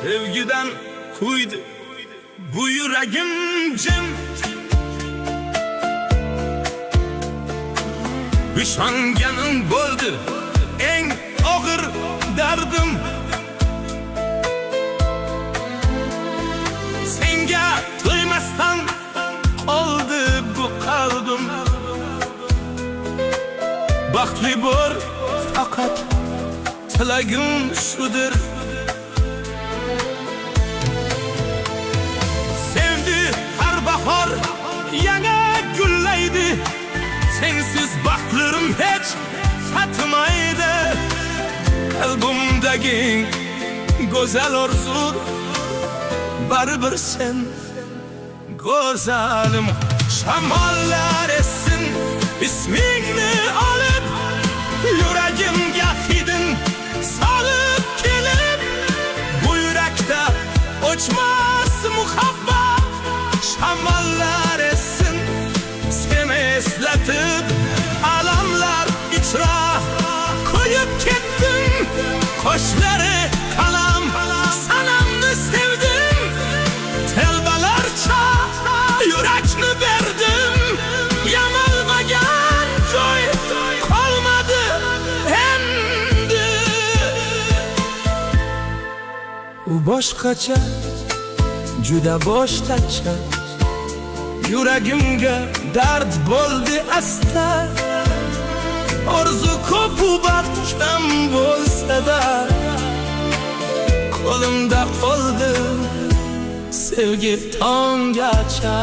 Sevgiden kuydu bu yüreğim cem. Üşengenin boldu en ağır derdim. Senge duymasdan kaldı bu kalbim. Baktlı bor fakat tilagim şudur. Sevdi her bahar yana gülleydi. Sensiz baklarım hiç tatmaydı. Kalbimdeki güzel arzu baribir sen güzelim. Şamallar essin ismini alıp yüreğimge hidin salıp gelip bu yürekte uçmaz muhabbet. Şamallar essin seni esletip alamlar içra koyup gittim. Koşları kalam sanamını sevdim. Telbalarça yürekni verdim. Yamalmagan joy kalmadı endi. U boshqacha juda boshqacha yüreğimge dard bo'ldi asta. Orzu ko'p baxtim bo'lsa-da qo'limda qoldi sevgi tongacha.